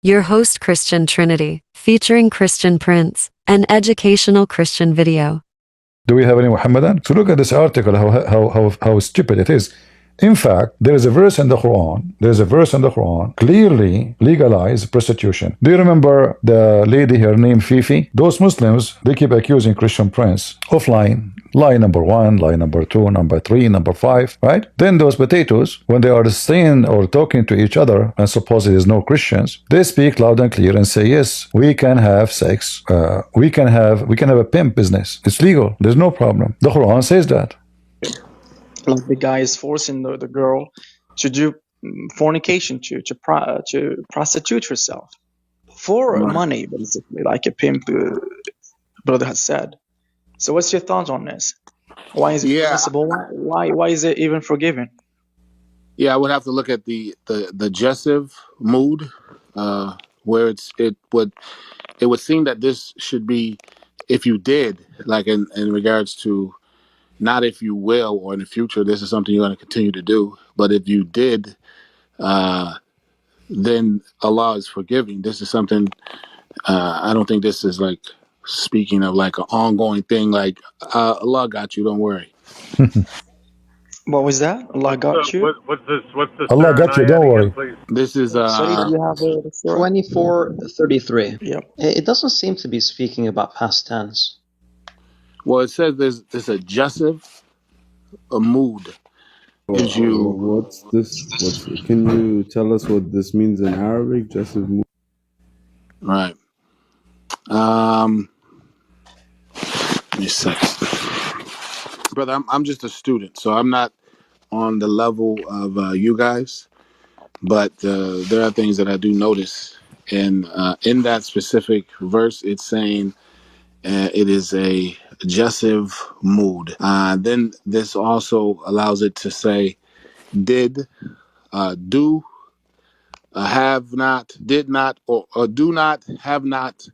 Your host Christian Trinity, featuring Christian Prince, an educational Christian video. Do we have any Muhammadan? So look at this article, how stupid it is. In fact, there is a verse in the Quran. There is a verse in the Quran clearly legalize prostitution. Do you remember the lady, her name Fifi? Those Muslims, they keep accusing Christian Prince of lying. Lie number 1, lie number 2, number 3, number 5, right? Then those potatoes, when they are saying or talking to each other, and suppose there is no Christians, they speak loud and clear and say, yes, we can have sex. We can have a pimp business. It's legal. There's no problem. The Quran says that. Like the guy is forcing the girl to do fornication, to prostitute herself for money, basically, like a pimp brother has said. So what's your thoughts on this? Why is it permissible? Why is it even forgiven? Yeah, I would have to look at the jessive mood, where it would seem that this should be, if you did, like in regards to, not if you will or in the future, this is something you're going to continue to do. But if you did, then Allah is forgiving. This is something, I don't think this is like speaking of like an ongoing thing, like Allah got you, don't worry. What was that? Allah got you? What's this? Allah got you, don't worry. Please? This is Sorry, do you have a 24:33. Yep. It doesn't seem to be speaking about past tense. well, it says there's a jessive, a mood. Gives you What's this? Can you tell us what this means in Arabic? Jessive mood. right. Give me a second. Brother, I'm just a student, so I'm not on the level of you guys, but there are things that I do notice. And in that specific verse, it's saying it is a jessive mood. Then this also allows it to say did, do, have not, did not, or do not, have not,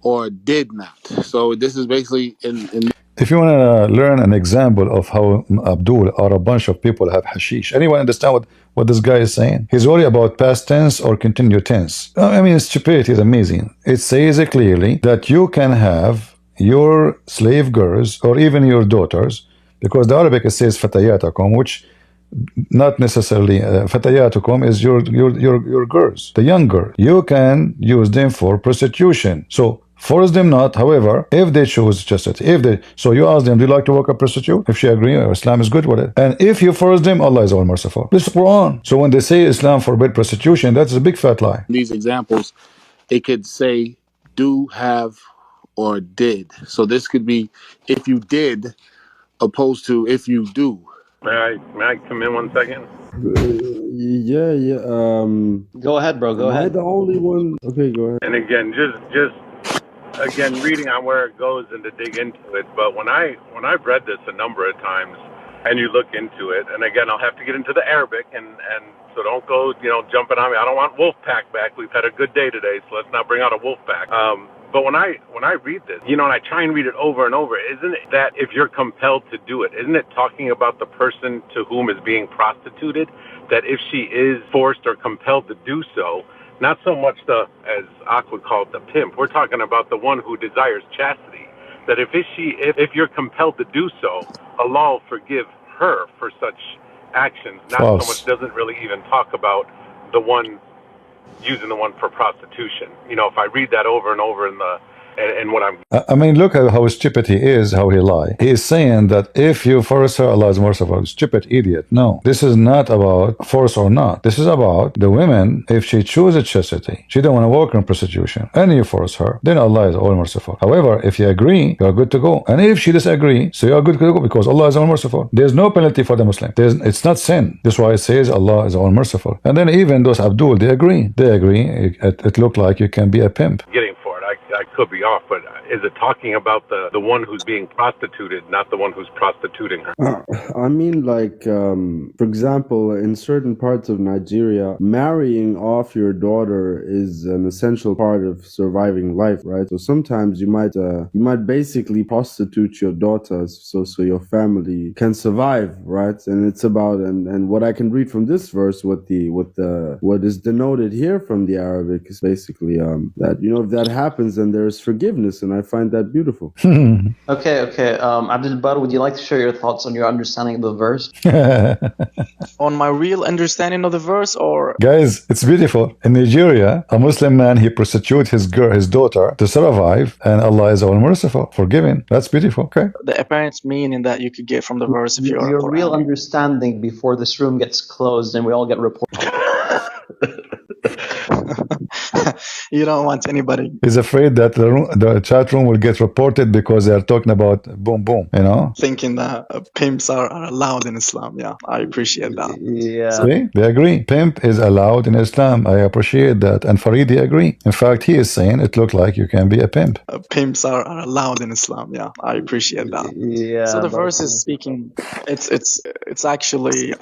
or did not. So this is basically in If you want to learn an example of how Abdul or a bunch of people have hashish, anyone understand what this guy is saying? He's worried about past tense or continued tense. I mean, stupidity is amazing. It says clearly that you can have your slave girls or even your daughters, because the Arabic it says fatayatakum, which not necessarily fatayatukum is your girls, the young girl. You can use them for prostitution. So force them not, however, if they choose chastity. So you ask them, do you like to work a prostitute? If she agree, Islam is good with it. And if you force them, Allah is all merciful. This is Quran. So when they say Islam forbid prostitution, that's a big fat lie. these examples, it could say do, have, or did. So this could be if you did, opposed to if you do. May I come in 1 second? Yeah. Go ahead, bro. Go Am I ahead. the only one? Okay, go ahead. And again, just again reading on where it goes and to dig into it. But when I've read this a number of times, and you look into it, and again, I'll have to get into the Arabic, and so don't go jumping on me. I don't want Wolfpack back. We've had a good day today, so let's not bring out a Wolfpack. But when I read this, and I try and read it over and over, isn't it that if you're compelled to do it, isn't it talking about the person to whom is being prostituted? That if she is forced or compelled to do so, not so much as Ak would call it, the pimp. We're talking about the one who desires chastity. That if you're compelled to do so, Allah will forgive her for such actions. Not so much, doesn't really even talk about the one using the one for prostitution. If I read that over and over and what I'm... I mean, look at how stupid he is, how he lie. He is saying that if you force her, Allah is merciful. Stupid idiot. No, this is not about force or not. This is about the women, if she chooses chastity, she don't want to work in prostitution, and you force her, then Allah is all merciful. However, if you agree, you are good to go. And if she disagree, so you are good to go, because Allah is all merciful. There's no penalty for the Muslim. It's not sin. That's why it says Allah is all merciful. And then even those Abdul, they agree. It looked like you can be a pimp. Getting for it. I could be off, but is it talking about the one who's being prostituted, not the one who's prostituting her? I mean, like, for example, in certain parts of Nigeria, marrying off your daughter is an essential part of surviving life, right? So sometimes you might basically prostitute your daughter so your family can survive, right? And it's about and what I can read from this verse, what is denoted here from the Arabic is basically that, you know, if that happens, then there's forgiveness, and I find that beautiful. Okay. Abdul Bar, would you like to share your thoughts on your understanding of the verse? On my real understanding of the verse, or Guys, it's beautiful. In Nigeria, a Muslim man, he prostitutes his daughter to survive, and Allah is all merciful, forgiving. That's beautiful. Okay. the apparent meaning that you could get from the verse if you're Your real understanding before this room gets closed and we all get reported. You don't want anybody He's afraid that the chat room will get reported because they're talking about boom, boom, you know? thinking that pimps are allowed in Islam. Yeah, I appreciate that. Yeah. See? They agree. Pimp is allowed in Islam. I appreciate that. And Faridi agree. In fact, he is saying it looks like you can be a pimp. Pimps are allowed in Islam. Yeah, I appreciate that. Yeah. So the verse is speaking. It's actually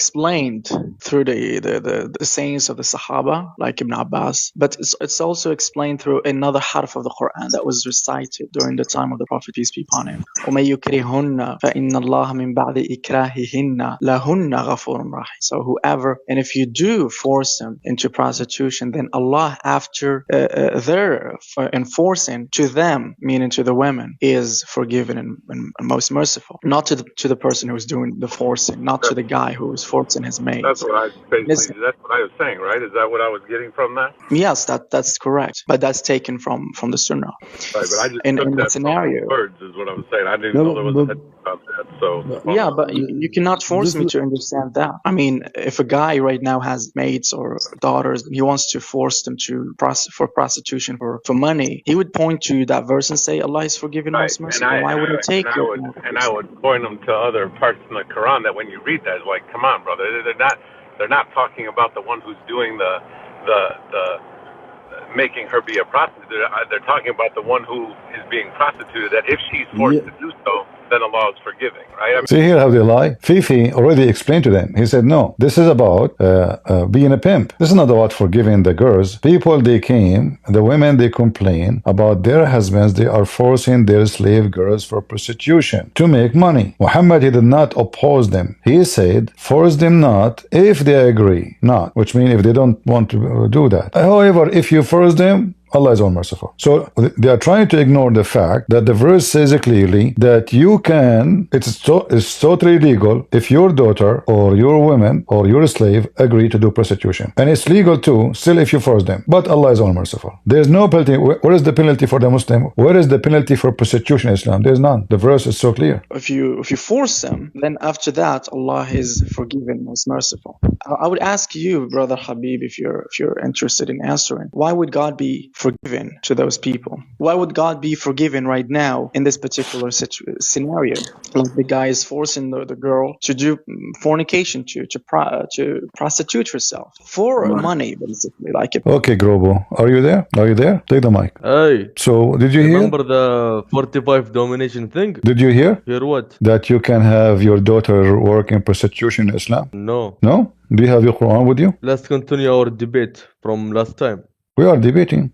explained through the sayings of the Sahaba, like Ibn Abbas, but it's also explained through another harf of the Quran that was recited during the time of the Prophet, peace be upon him. وَمَن يُكْرِهُنَّ فَإِنَّ اللَّهَ مِن بَعْدِ إِكْرَاهِهِنَّ لَهُنَّ غَفُورٌ رَحِيمٌ. So whoever, and if you do force them into prostitution, then Allah, after their enforcing to them, meaning to the women, is forgiving and most merciful. Not to the person who is doing the forcing, not to the guy who is forcing his mate. That's what I was saying, right? Is that what I was getting from that? Yes, that's correct. But that's taken from the Sunnah. Right, but I just in took that that scenario. from words is what I was saying. I didn't know there was a head about that. So Yeah, but you cannot force me to understand that. I mean, if a guy right now has mates or daughters, he wants to force them for prostitution for money, he would point to that verse and say, Allah is forgiving most merciful. Why would I take it? And I would point them to other parts in the Quran that when you read that, it's like, come on, brother, they're not talking about the one who's doing the making her be a prostitute. They're talking about the one who is being prostituted, that if she's forced to do so, then Allah is forgiving, right? I mean, See here how they lie? Fifi already explained to them. He said, no, this is about being a pimp. This is not about forgiving the girls. People, they came, the women, they complain about their husbands. They are forcing their slave girls for prostitution to make money. Muhammad, he did not oppose them. He said, force them not if they agree. Not, which means if they don't want to do that. However, if you force them, Allah is all merciful. So they are trying to ignore the fact that the verse says clearly that you can, it's totally legal if your daughter or your woman or your slave agree to do prostitution. And it's legal too, still if you force them. But Allah is all merciful. There's no penalty. Where is the penalty for the Muslim? Where is the penalty for prostitution in Islam? There's none. The verse is so clear. If you force them, then after that, Allah is forgiving, most merciful. I would ask you, brother Habib, if you're interested in answering, why would God be forgiven to those people? Why would God be forgiven right now in this particular scenario? Like the guy is forcing the girl to do fornication, to prostitute herself for money, basically. Like Okay, Grobo, are you there? Are you there? Take the mic. Hey, So did you hear? remember the 45 domination thing? Did you hear Hear what? that you can have your daughter work in prostitution in Islam? No. No? Do you have your Quran with you? Let's continue our debate from last time. We are debating.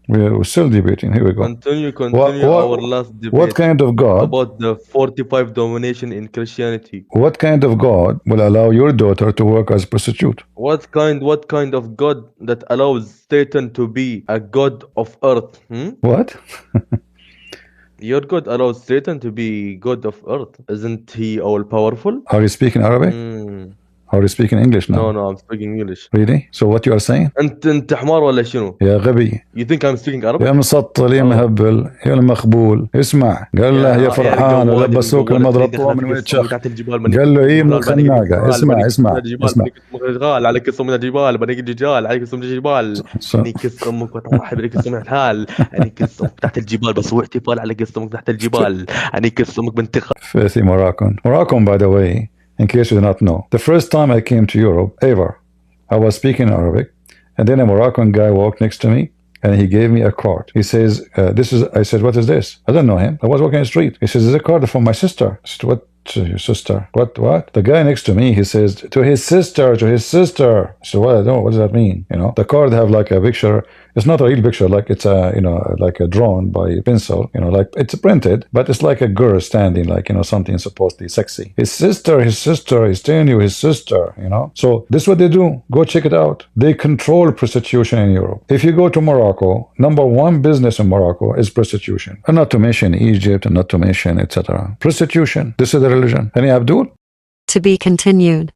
We're still debating. Here we go. Continue What- our last debate What kind of God? about the 45 domination in Christianity. What kind of God will allow your daughter to work as a prostitute? What kind of God that allows Satan to be a god of earth? What? Your God allows Satan to be god of earth. Isn't he all powerful? Are you speaking Arabic? Are you speaking English now? No, I'm speaking English. Really? So what you are saying? انت حمار ولا شنو؟ يا غبي You think I'm speaking Arabic? يا مسطل يا مهبل يا المخبول اسمع قال له يا فرحان لبسوك المضرب من وين تشخ قال له ايه مخناقه اسمع عليك اسم من الجبال بنيك الجبال عليك اسم الجبال عليك اسمك وترحب عليك اسم الحال عليك اسمك تحت الجبال بس واحتفال عليك اسمك تحت الجبال عليك اسمك بانتخاب Faithy Moroccan, by the way, in case you do not know, the first time I came to Europe ever, I was speaking Arabic, and then a Moroccan guy walked next to me, and he gave me a card. He says, "This is." I said, "What is this?" I don't know him. I was walking the street. He says, "This is a card from my sister." I said, "What? To your sister? What? The guy next to me, he says, to his sister. So what? I don't know. What does that mean? The card have like a picture. It's not a real picture, like it's a, like a drawn by pencil, like it's printed, but it's like a girl standing, like, something supposedly sexy. His sister, he's telling you his sister, So this is what they do. Go check it out. They control prostitution in Europe. If you go to Morocco, number one business in Morocco is prostitution. And not to mention Egypt, and not to mention, etc. Prostitution. This is the religion. Any Abdul? To be continued.